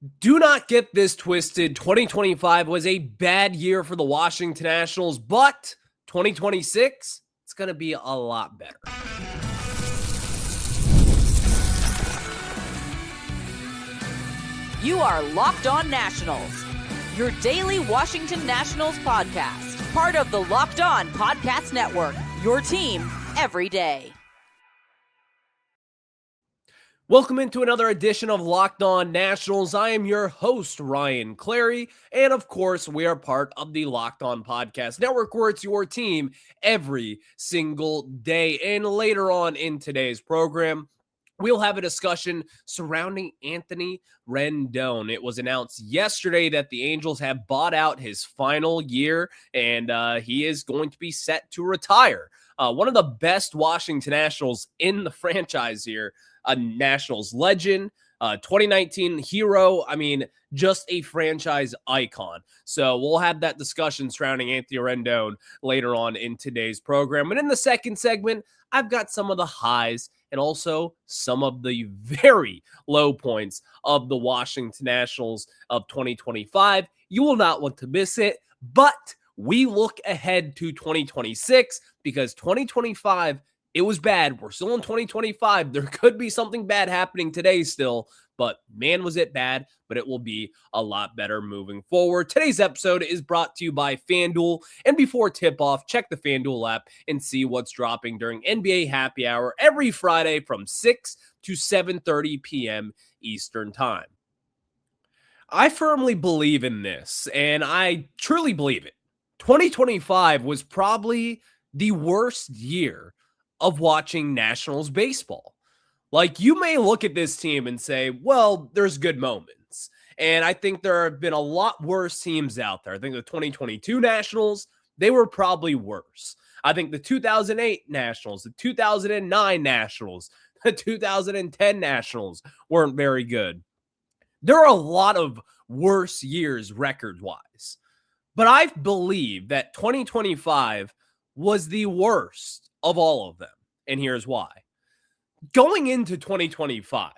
Do not get this twisted. 2025 was a bad year for the Washington Nationals, but 2026, it's going to be a lot better. You are Locked On Nationals, your daily Washington Nationals podcast, part of the Locked On Podcast Network, your team every day. Welcome into another edition of Locked On Nationals. I am your host, Ryan Clary, and of course, we are part of the Locked On Podcast Network, where it's your team every single day. And later on in today's program, we'll have a discussion surrounding Anthony Rendon. It was announced yesterday that the Angels have bought out his final year, and he is going to be set to retire. One of the best Washington Nationals in the franchise here. A Nationals legend, 2019 hero. I mean, just a franchise icon. So we'll have that discussion surrounding Anthony Rendon later on in today's program. And in the second segment, I've got some of the highs and also some of the very low points of the Washington Nationals of 2025. You will not want to miss it, but we look ahead to 2026 because 2025, it was bad. We're still in 2025. There could be something bad happening today still, but man, was it bad, but it will be a lot better moving forward. Today's episode is brought to you by FanDuel. And before tip-off, check the FanDuel app and see what's dropping during NBA Happy Hour every Friday from 6 to 7:30 p.m. Eastern Time. I firmly believe in this, and I truly believe it. 2025 was probably the worst year of watching Nationals baseball. Like, you may look at this team and say, well, there's good moments. And I think there have been a lot worse teams out there. I think the 2022 Nationals, they were probably worse. I think the 2008 Nationals, the 2009 Nationals, the 2010 Nationals weren't very good. There are a lot of worse years record-wise. But I believe that 2025 was the worst of all of them. And here's why. Going into 2025,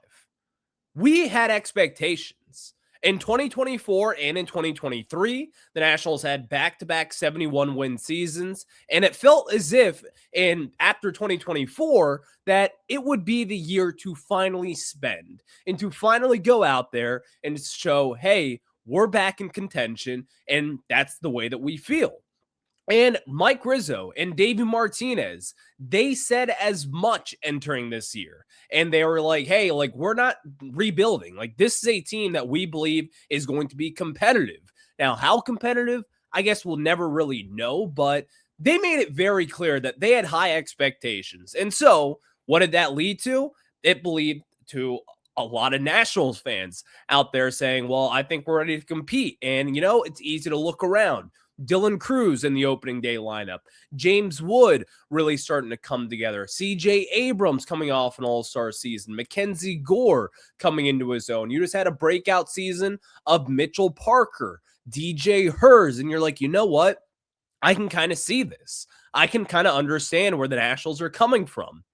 we had expectations. In 2024 and in 2023, the Nationals had back-to-back 71-win seasons, and it felt as if, after 2024, that it would be the year to finally spend and to finally go out there and show, hey, we're back in contention, and that's the way that we feel. And Mike Rizzo and Davey Martinez, they said as much entering this year. And they were like, hey, we're not rebuilding. This is a team that we believe is going to be competitive. Now, how competitive? I guess we'll never really know, but they made it very clear that they had high expectations. And so what did that lead to? It led to a lot of Nationals fans out there saying, well, I think we're ready to compete. And, it's easy to look around. Dylan Cruz in the opening day lineup. James Wood really starting to come together. C.J. Abrams coming off an all-star season. MacKenzie Gore coming into his own. You just had a breakout season of Mitchell Parker, DJ Hers, and you're like, you know what? I can kind of see this. I can kind of understand where the Nationals are coming from.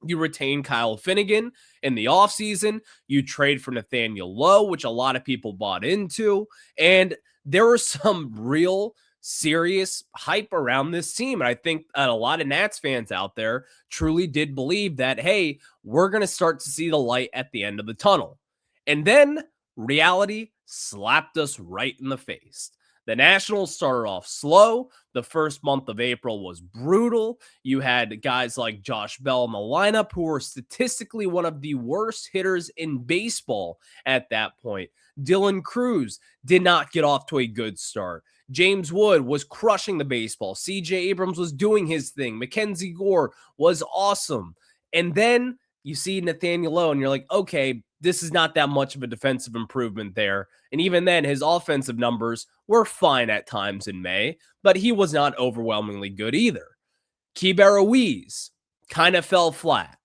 You retain Kyle Finnegan in the offseason. You trade for Nathaniel Lowe, which a lot of people bought into. And there were some real serious hype around this team. And I think a lot of Nats fans out there truly did believe that, hey, we're going to start to see the light at the end of the tunnel. And then reality slapped us right in the face. The Nationals started off slow. The first month of April was brutal. You had guys like Josh Bell in the lineup who were statistically one of the worst hitters in baseball at that point. Dylan Cruz did not get off to a good start. James Wood was crushing the baseball. C.J. Abrams was doing his thing. MacKenzie Gore was awesome. And then you see Nathaniel Lowe, and you're like, okay, this is not that much of a defensive improvement there. And even then, his offensive numbers were fine at times in May, but he was not overwhelmingly good either. Keibert Ruiz kind of fell flat.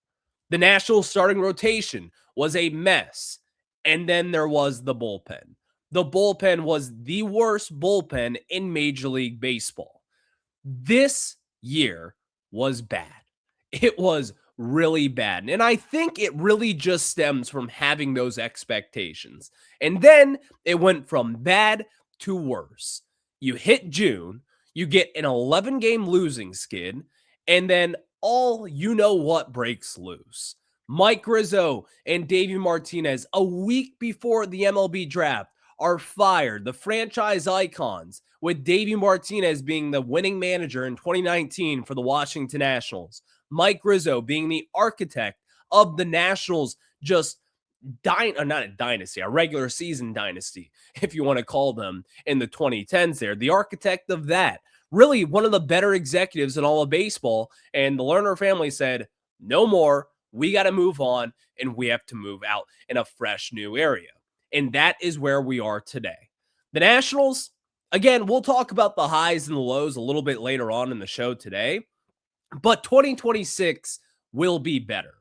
The Nationals starting rotation was a mess. And then there was the bullpen. The bullpen was the worst bullpen in Major League Baseball. This year was bad. It was really bad. And I think it really just stems from having those expectations. And then it went from bad to worse. You hit June, you get an 11-game losing skid, and then all you know what breaks loose. Mike Rizzo and Davey Martinez, a week before the MLB draft, are fired. The franchise icons, with Davey Martinez being the winning manager in 2019 for the Washington Nationals. Mike Rizzo being the architect of the Nationals, just not a dynasty, a regular season dynasty, if you want to call them, in the 2010s there. The architect of that. Really one of the better executives in all of baseball. And the Lerner family said, no more. We got to move on, and we have to move out in a fresh new area. And that is where we are today. The Nationals, again, we'll talk about the highs and the lows a little bit later on in the show today, but 2026 will be better.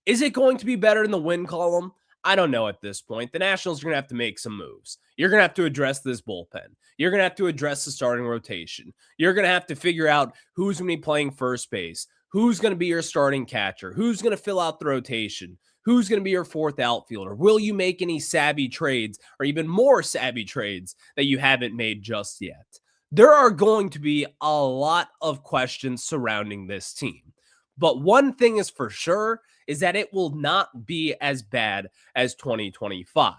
Is it going to be better in the win column? I don't know at this point. The Nationals are going to have to make some moves. You're going to have to address this bullpen. You're going to have to address the starting rotation. You're going to have to figure out who's going to be playing first base, who's going to be your starting catcher, who's going to fill out the rotation, who's going to be your fourth outfielder. Will you make any savvy trades, or even more savvy trades that you haven't made just yet? There are going to be a lot of questions surrounding this team. But one thing is for sure is that it will not be as bad as 2025.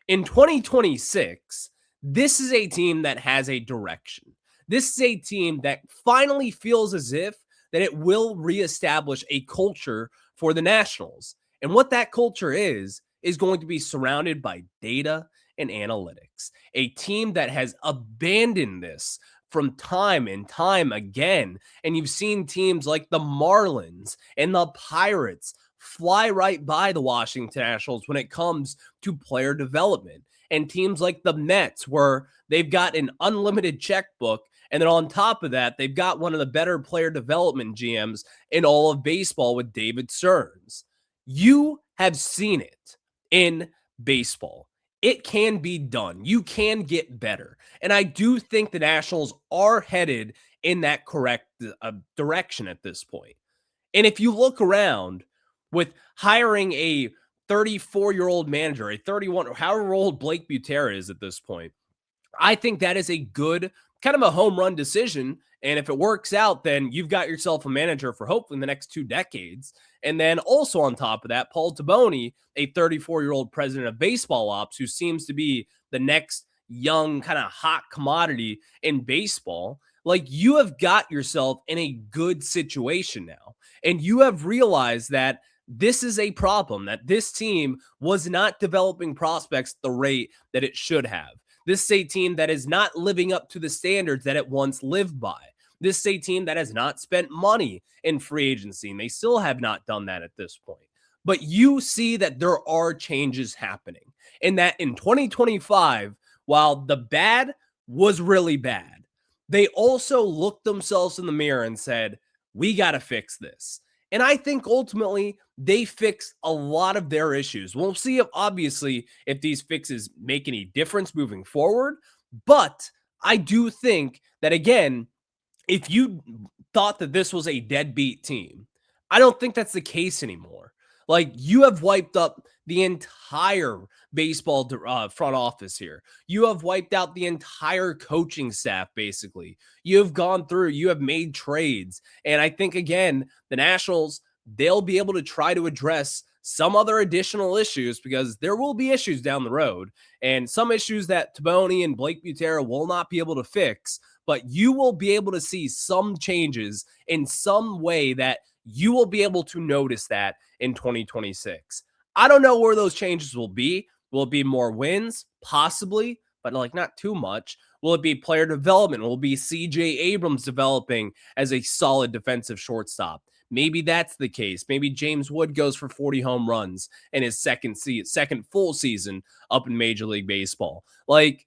In 2026, this is a team that has a direction. This is a team that finally feels as if that it will reestablish a culture for the Nationals. And what that culture is going to be surrounded by data and analytics. A team that has abandoned this from time and time again. And you've seen teams like the Marlins and the Pirates fly right by the Washington Nationals when it comes to player development. And teams like the Mets, where they've got an unlimited checkbook, and then on top of that, they've got one of the better player development GMs in all of baseball with David Stearns. You have seen it in baseball. It can be done. You can get better. And I do think the Nationals are headed in that correct direction at this point. And if you look around with hiring a 34-year-old manager, a 31 or however old Blake Butera is at this point, I think that is a good kind of a home run decision. And if it works out, then you've got yourself a manager for hopefully the next 2 decades. And then also on top of that, Paul Toboni, a 34-year-old president of baseball ops, who seems to be the next young kind of hot commodity in baseball. Like, you have got yourself in a good situation now. And you have realized that this is a problem, that this team was not developing prospects at the rate that it should have. This is a team that is not living up to the standards that it once lived by. This is a team that has not spent money in free agency, and they still have not done that at this point. But you see that there are changes happening, and that in 2025, while the bad was really bad, they also looked themselves in the mirror and said, we got to fix this. And I think ultimately they fixed a lot of their issues. We'll see if obviously if these fixes make any difference moving forward. But I do think that, again, if you thought that this was a deadbeat team, I don't think that's the case anymore. Like, you have wiped up the entire baseball front office here. You have wiped out the entire coaching staff, basically. You have gone through, you have made trades. And I think, again, the Nationals, they'll be able to try to address some other additional issues, because there will be issues down the road, and some issues that Toboni and Blake Butera will not be able to fix, but you will be able to see some changes in some way that you will be able to notice that in 2026. I don't know where those changes will be. Will it be more wins? Possibly, but like not too much. Will it be player development? Will it be CJ Abrams developing as a solid defensive shortstop? Maybe that's the case. Maybe James Wood goes for 40 home runs in his second full season up in Major League Baseball. Like,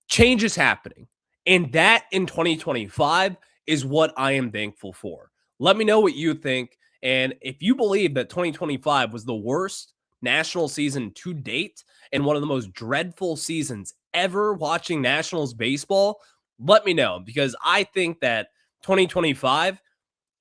change is happening. And that in 2025 is what I am thankful for. Let me know what you think. And if you believe that 2025 was the worst national season to date and one of the most dreadful seasons ever watching Nationals baseball, let me know, because I think that 2025,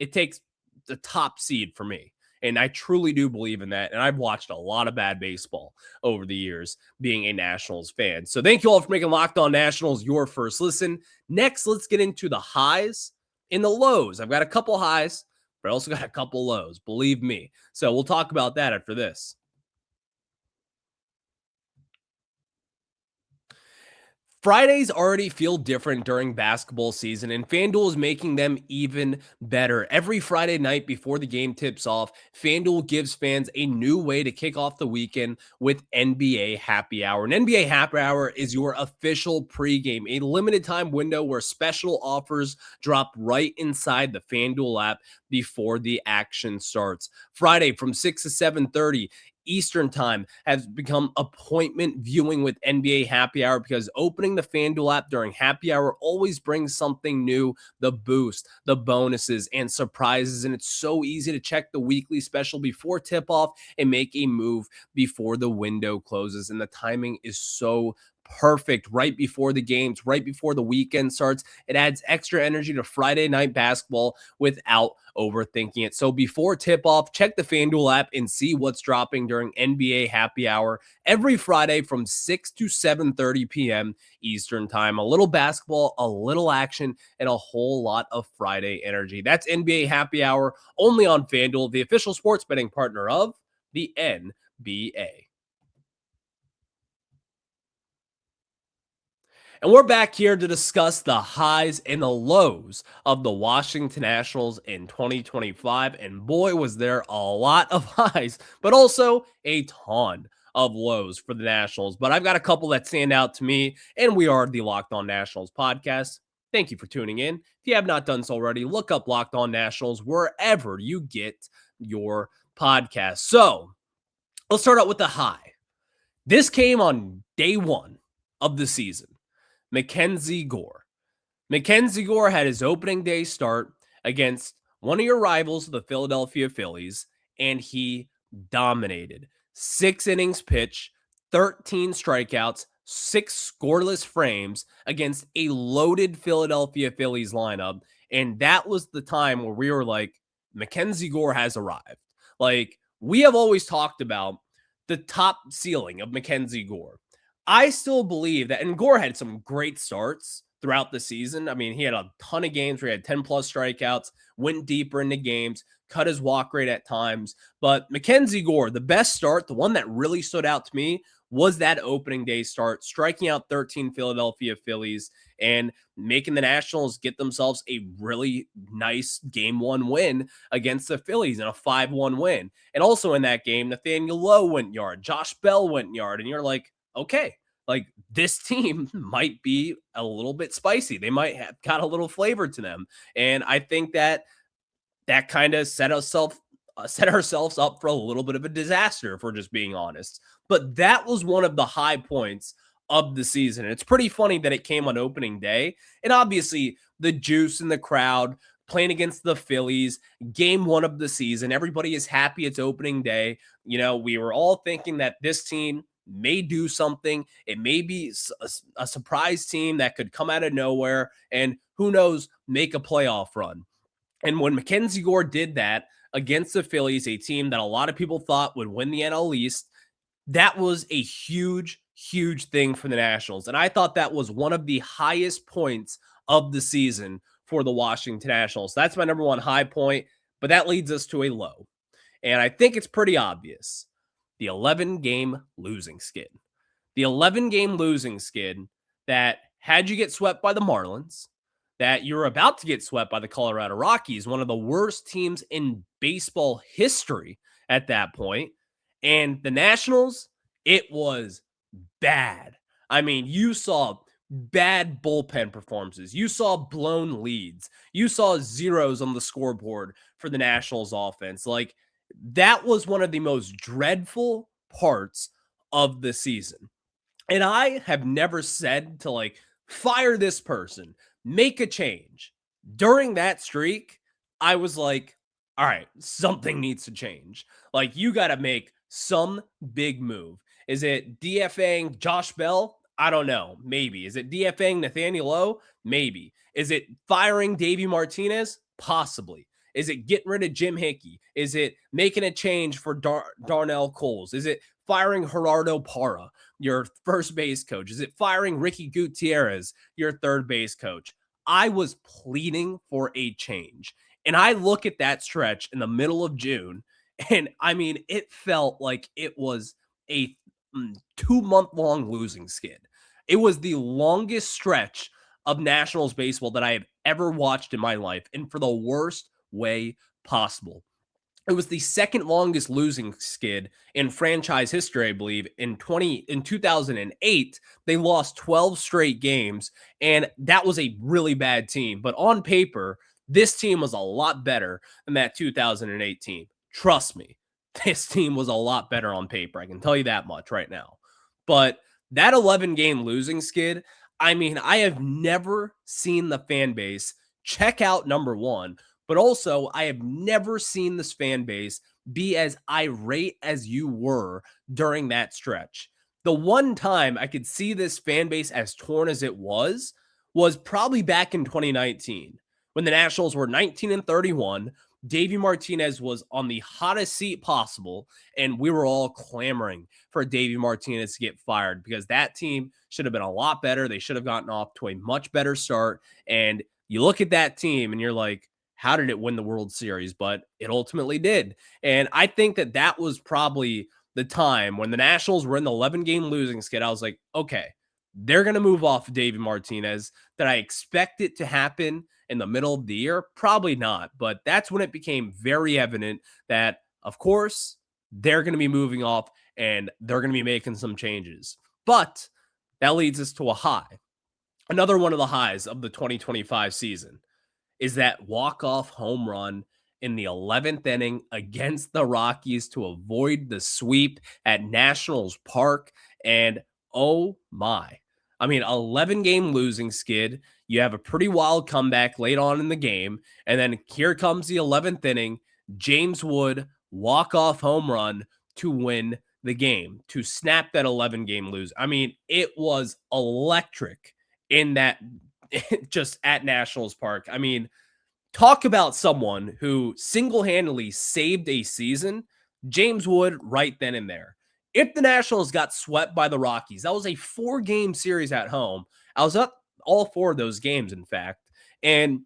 it takes the top seed for me. And I truly do believe in that. And I've watched a lot of bad baseball over the years being a Nationals fan. So thank you all for making Locked On Nationals your first listen. Next, let's get into the highs and the lows. I've got a couple highs, but I also got a couple lows, believe me. So we'll talk about that after this. Fridays already feel different during basketball season, and FanDuel is making them even better. Every Friday night before the game tips off, FanDuel gives fans a new way to kick off the weekend with NBA Happy Hour. An NBA Happy Hour is your official pregame, a limited time window where special offers drop right inside the FanDuel app before the action starts. Friday from 6 to 7:30, Eastern time has become appointment viewing with NBA Happy Hour because opening the FanDuel app during Happy Hour always brings something new, the boost, the bonuses, and surprises. And it's so easy to check the weekly special before tip-off and make a move before the window closes. And the timing is so perfect right before the games, right before the weekend starts. It adds extra energy to Friday night basketball without overthinking it. So before tip off, check the FanDuel app and see what's dropping during NBA Happy Hour every Friday from 6 to 7:30 p.m. Eastern time. A little basketball, a little action, and a whole lot of Friday energy. That's NBA Happy Hour only on FanDuel, the official sports betting partner of the NBA. And we're back here to discuss the highs and the lows of the Washington Nationals in 2025. And boy, was there a lot of highs, but also a ton of lows for the Nationals. But I've got a couple that stand out to me, and we are the Locked On Nationals podcast. Thank you for tuning in. If you have not done so already, look up Locked On Nationals wherever you get your podcast. So let's start out with the high. This came on day one of the season. MacKenzie Gore. MacKenzie Gore had his opening day start against one of your rivals, the Philadelphia Phillies, and he dominated. 6 innings pitched, 13 strikeouts, 6 scoreless frames against a loaded Philadelphia Phillies lineup. And that was the time where we were like, MacKenzie Gore has arrived. Like, we have always talked about the top ceiling of MacKenzie Gore. I still believe that, and Gore had some great starts throughout the season. I mean, he had a ton of games where he had 10 plus strikeouts, went deeper into games, cut his walk rate at times. But MacKenzie Gore, the best start, the one that really stood out to me was that opening day start, striking out 13 Philadelphia Phillies and making the Nationals get themselves a really nice game one win against the Phillies and a 5-1 win. And also in that game, Nathaniel Lowe went yard, Josh Bell went yard, and you're like, okay, like this team might be a little bit spicy. They might have got a little flavor to them. And I think that kind of set ourselves up for a little bit of a disaster, if we're just being honest. But that was one of the high points of the season. And it's pretty funny that it came on opening day. And obviously the juice in the crowd, playing against the Phillies, game one of the season, everybody is happy it's opening day. You know, we were all thinking that this team may do something. It may be a surprise team that could come out of nowhere and who knows, make a playoff run. And when MacKenzie Gore did that against the Phillies, a team that a lot of people thought would win the NL East, that was a huge, huge thing for the Nationals. And I thought that was one of the highest points of the season for the Washington Nationals. That's my number one high point, but that leads us to a low. And I think it's pretty obvious. The 11-game losing skid. The 11-game losing skid that had you get swept by the Marlins, that you're about to get swept by the Colorado Rockies, one of the worst teams in baseball history at that point. And the Nationals, it was bad. I mean, you saw bad bullpen performances. You saw blown leads. You saw zeros on the scoreboard for the Nationals offense. Like, that was one of the most dreadful parts of the season. And I have never said to like fire this person, make a change. During that streak, I was like, all right, something needs to change. Like, you got to make some big move. Is it DFAing Josh Bell? I don't know. Maybe. Is it DFAing Nathaniel Lowe? Maybe. Is it firing Davey Martinez? Possibly. Is it getting rid of Jim Hickey? Is it making a change for Darnell Coles? Is it firing Gerardo Parra, your first base coach? Is it firing Ricky Gutierrez, your third base coach? I was pleading for a change. And I look at that stretch in the middle of June, and I mean, it felt like it was a 2-month-long losing skid. It was the longest stretch of Nationals baseball that I have ever watched in my life, and for the worst way possible. It was the second longest losing skid in franchise history, I believe. In 2008, they lost 12 straight games, and that was a really bad team. But on paper, this team was a lot better than that 2008 team. Trust me, this team was a lot better on paper. I can tell you that much right now. But that 11-game losing skid, I mean, I have never seen the fan base check out, number one, but also I have never seen this fan base be as irate as you were during that stretch. The one time I could see this fan base as torn as it was probably back in 2019 when the Nationals were 19-31. Davey Martinez was on the hottest seat possible, and we were all clamoring for Davey Martinez to get fired because that team should have been a lot better. They should have gotten off to a much better start. And you look at that team and you're like, how did it win the World Series? But it ultimately did. And I think that that was probably the time when the Nationals were in the 11-game losing skid. I was like, okay, they're going to move off Davey Martinez. That I expect it to happen in the middle of the year? Probably not. But that's when it became very evident that, of course, they're going to be moving off and they're going to be making some changes. But that leads us to a high. Another one of the highs of the 2025 season is that walk-off home run in the 11th inning against the Rockies to avoid the sweep at Nationals Park. And oh my, I mean, 11-game losing skid. You have a pretty wild comeback late on in the game. And then here comes the 11th inning. James Wood walk-off home run to win the game, to snap that 11-game lose. I mean, it was electric in that just at Nationals Park. I mean, talk about someone who single-handedly saved a season. James Wood right then and there. If the Nationals got swept by the Rockies, that was a 4-game series at home. I was up all 4 of those games, in fact. And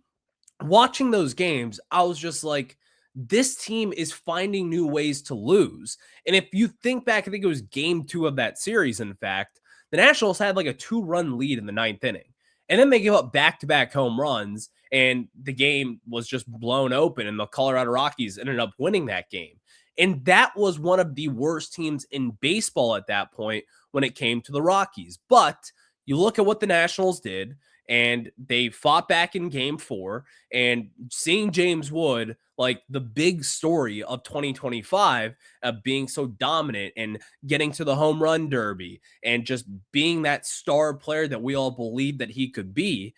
watching those games, I was just like, this team is finding new ways to lose. And if you think back, I think it was game 2 of that series, in fact, the Nationals had like a 2-run lead in the 9th inning. And then they give up back-to-back home runs, and the game was just blown open, and the Colorado Rockies ended up winning that game. And that was one of the worst teams in baseball at that point when it came to the Rockies. But you look at what the Nationals did, and they fought back in game 4, and seeing James Wood, like the big story of 2025, being so dominant and getting to the home run derby and just being that star player that we all believed that he could be,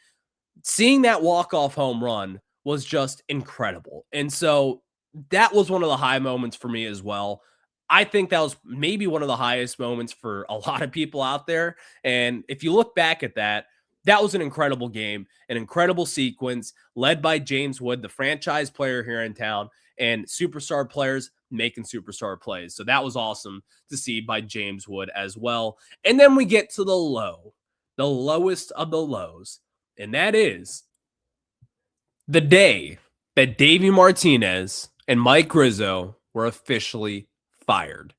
seeing that walk-off home run was just incredible. And so that was one of the high moments for me as well. I think that was maybe one of the highest moments for a lot of people out there. And if you look back at that, that was an incredible game, an incredible sequence led by James Wood, the franchise player here in town, and superstar players making superstar plays. So that was awesome to see by James Wood as well. And then we get to the lowest of the lows, and that is the day that Davey Martinez and Mike Rizzo were officially fired.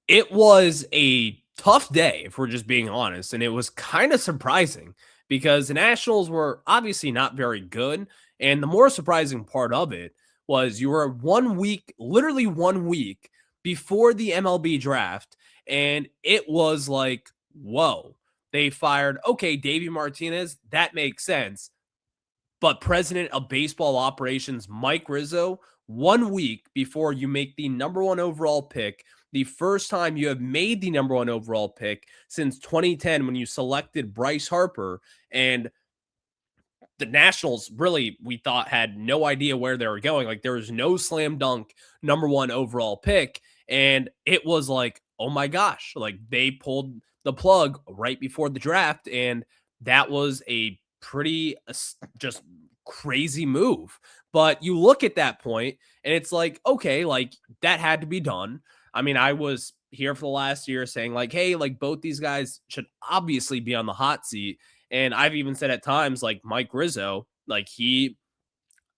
It was a tough day, if we're just being honest, and it was kind of surprising because the Nationals were obviously not very good. And the more surprising part of it was you were 1 week, literally 1 week before the MLB draft. And it was like, whoa, they fired, okay, Davey Martinez, that makes sense. But president of baseball operations, Mike Rizzo, 1 week before you make the number 1 overall pick, the first time you have made the number 1 overall pick since 2010 when you selected Bryce Harper. And the Nationals really, we thought, had no idea where they were going. Like, there was no slam dunk number 1 overall pick. And it was like, oh my gosh, like they pulled the plug right before the draft. And that was a pretty just crazy move But you look at that point and it's like, okay, like that had to be done. I mean, I was here for the last year saying like, hey, like both these guys should obviously be on the hot seat. And I've even said at times like Mike Rizzo, like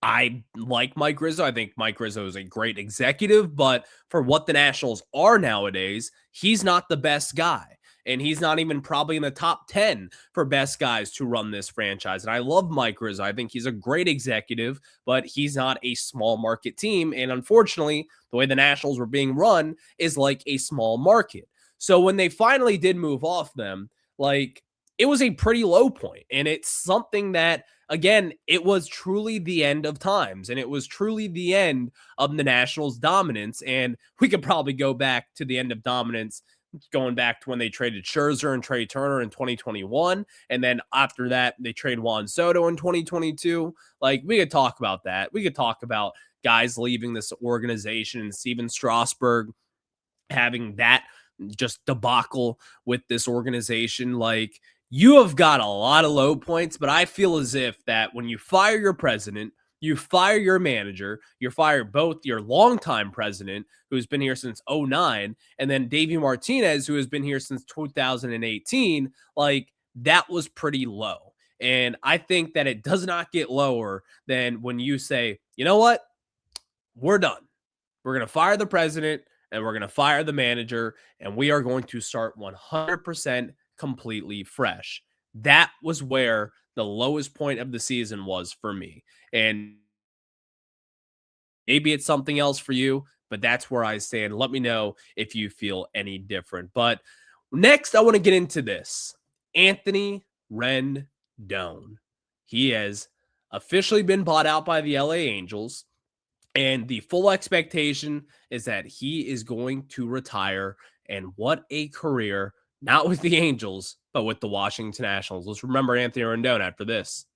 I like Mike Rizzo. I think Mike Rizzo is a great executive, but for what the Nationals are nowadays, he's not the best guy. And he's not even probably in the top 10 for best guys to run this franchise. And I love Mike Rizzo. I think he's a great executive, but he's not a small market team. And unfortunately, the way the Nationals were being run is like a small market. So when they finally did move off them, like it was a pretty low point. And it's something that, again, it was truly the end of times, and it was truly the end of the Nationals' dominance. And we could probably go back to the end of dominance, going back to when they traded Scherzer and Trey Turner in 2021. And then after that, they trade Juan Soto in 2022. Like, we could talk about that. We could talk about guys leaving this organization and Steven Strasburg having that just debacle with this organization. Like, you have got a lot of low points, but I feel as if that when you fire your president, you fire your manager, you fire both your longtime president, who's been here since 2009, and then Davey Martinez, who has been here since 2018, like that was pretty low. And I think that it does not get lower than when you say, you know what? We're done. We're going to fire the president and we're going to fire the manager, and we are going to start 100% completely fresh. That was where the lowest point of the season was for me. And maybe it's something else for you, but that's where I stand. Let me know if you feel any different. But next, I want to get into this. Anthony Rendon. He has officially been bought out by the LA Angels. And the full expectation is that he is going to retire. And what a career, not with the Angels, but with the Washington Nationals. Let's remember Anthony Rendon after this.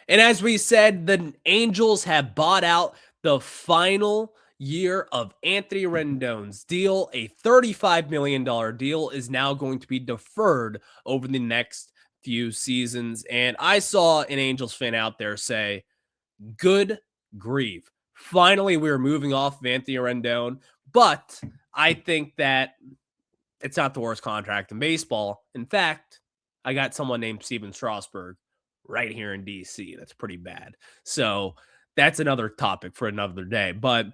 And as we said, the Angels have bought out the final year of Anthony Rendon's deal. A $35 million deal is now going to be deferred over the next few seasons. And I saw an Angels fan out there say, good grief. Finally, we're moving off of Anthony Rendon. But I think that it's not the worst contract in baseball. In fact, I got someone named Steven Strasburg right here in DC. That's pretty bad. So that's another topic for another day. But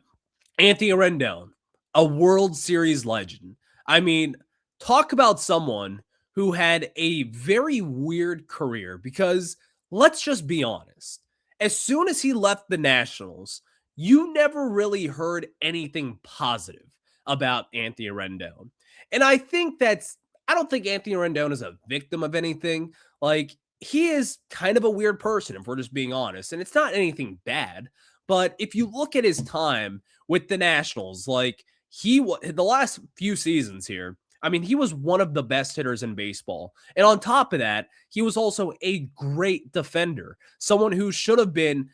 Anthony Rendon, a World Series legend. I mean, talk about someone who had a very weird career, because let's just be honest. As soon as he left the Nationals, you never really heard anything positive about Anthony Rendon. And I don't think Anthony Rendon is a victim of anything. Like, he is kind of a weird person, if we're just being honest. And it's not anything bad. But if you look at his time with the Nationals, like the last few seasons here, I mean, he was one of the best hitters in baseball. And on top of that, he was also a great defender, someone who should have been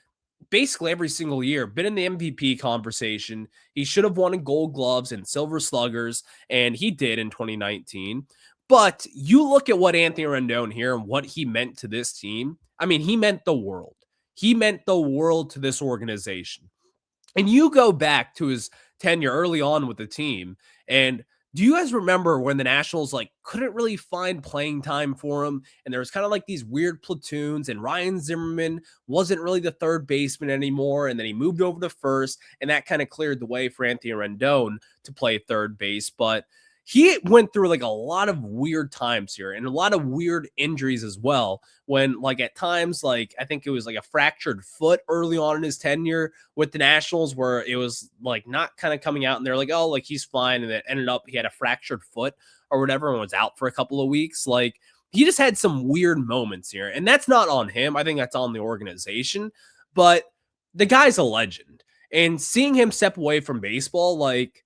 basically every single year been in the MVP conversation. He should have won Gold Gloves and Silver Sluggers, and he did in 2019. But you look at what Anthony Rendon here and what he meant to this team. I mean, he meant the world. He meant the world to this organization. And you go back to his tenure early on with the team, and do you guys remember when the Nationals like couldn't really find playing time for him? And there was kind of like these weird platoons, and Ryan Zimmerman wasn't really the third baseman anymore. And then he moved over to first, and that kind of cleared the way for Anthony Rendon to play third base. But he went through like a lot of weird times here and a lot of weird injuries as well. When like at times, like I think it was like a fractured foot early on in his tenure with the Nationals, where it was like not kind of coming out and they're like, oh, like he's fine. And it ended up he had a fractured foot or whatever and was out for a couple of weeks. Like he just had some weird moments here. And that's not on him. I think that's on the organization. But the guy's a legend. And seeing him step away from baseball, like,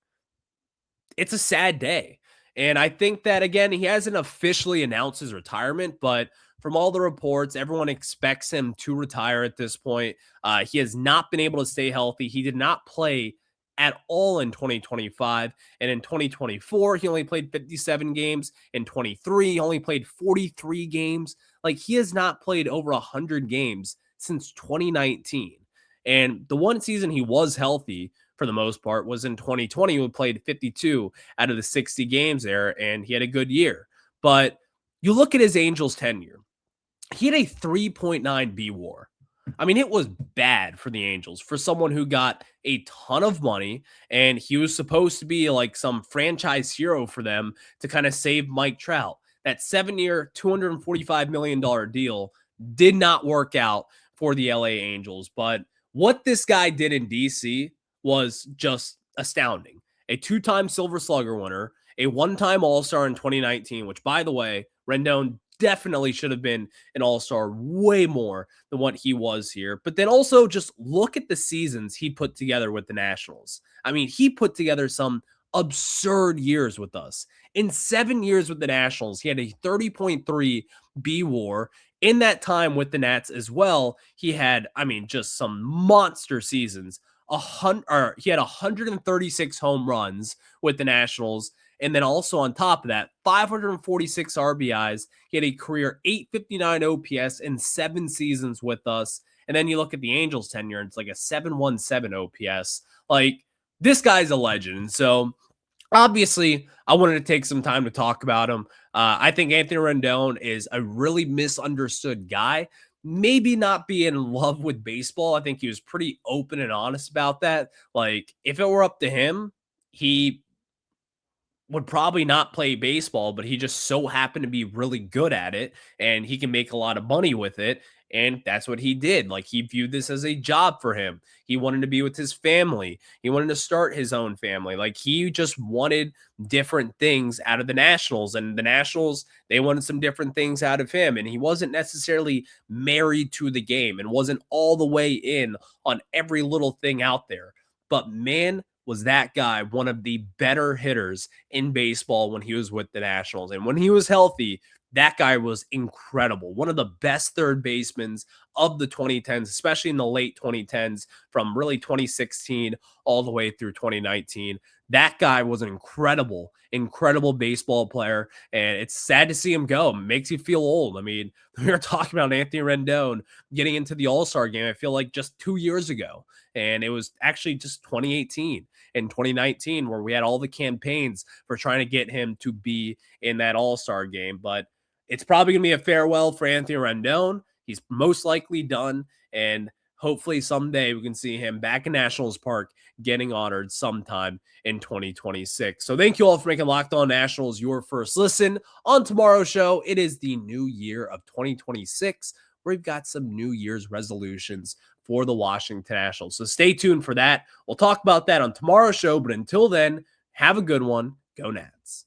it's a sad day. And I think that, again, he hasn't officially announced his retirement, but from all the reports, everyone expects him to retire at this point. He has not been able to stay healthy. He did not play at all in 2025. And in 2024, he only played 57 games. In 23, he only played 43 games. Like, he has not played over 100 games since 2019. And the one season he was healthy for the most part was in 2020. He played 52 out of the 60 games there, and he had a good year. But you look at his Angels tenure, he had a 3.9 B WAR. I mean, it was bad for the Angels, for someone who got a ton of money, and he was supposed to be like some franchise hero for them to kind of save Mike Trout. That 7-year, $245 million deal did not work out for the LA Angels. But what this guy did in DC was just astounding. A 2-time Silver Slugger winner, a 1-time All-Star in 2019, which, by the way, Rendon definitely should have been an all-star way more than what he was here. But then also just look at the seasons he put together with the Nationals. I mean, he put together some absurd years with us. In 7 years with the Nationals, he had a 30.3 B WAR. In that time with the Nats as well, he had, I mean, just some monster seasons. He had 136 home runs with the Nationals. And then also on top of that, 546 RBIs. He had a career 859 OPS in 7 seasons with us. And then you look at the Angels tenure, and it's like a 717 OPS. Like, this guy's a legend. And so obviously, I wanted to take some time to talk about him. I think Anthony Rendon is a really misunderstood guy. Maybe not be in love with baseball. I think he was pretty open and honest about that. Like, if it were up to him, he would probably not play baseball, but he just so happened to be really good at it, and he can make a lot of money with it. And that's what he did. Like, he viewed this as a job for him. He wanted to be with his family. He wanted to start his own family. Like, he just wanted different things out of the Nationals, and the Nationals, they wanted some different things out of him. And he wasn't necessarily married to the game and wasn't all the way in on every little thing out there. But man, was that guy one of the better hitters in baseball when he was with the Nationals. And when he was healthy, that guy was incredible. One of the best third basemen of the 2010s, especially in the late 2010s, from really 2016 all the way through 2019. That guy was an incredible, incredible baseball player. And it's sad to see him go. It makes you feel old. I mean, we were talking about Anthony Rendon getting into the All-Star game, I feel like just 2 years ago. And it was actually just 2018 and 2019 where we had all the campaigns for trying to get him to be in that All-Star game. But it's probably going to be a farewell for Anthony Rendon. He's most likely done. And hopefully someday we can see him back in Nationals Park getting honored sometime in 2026. So thank you all for making Locked On Nationals your first listen. On tomorrow's show, it is the new year of 2026. We've got some New Year's resolutions for the Washington Nationals. So stay tuned for that. We'll talk about that on tomorrow's show. But until then, have a good one. Go Nats.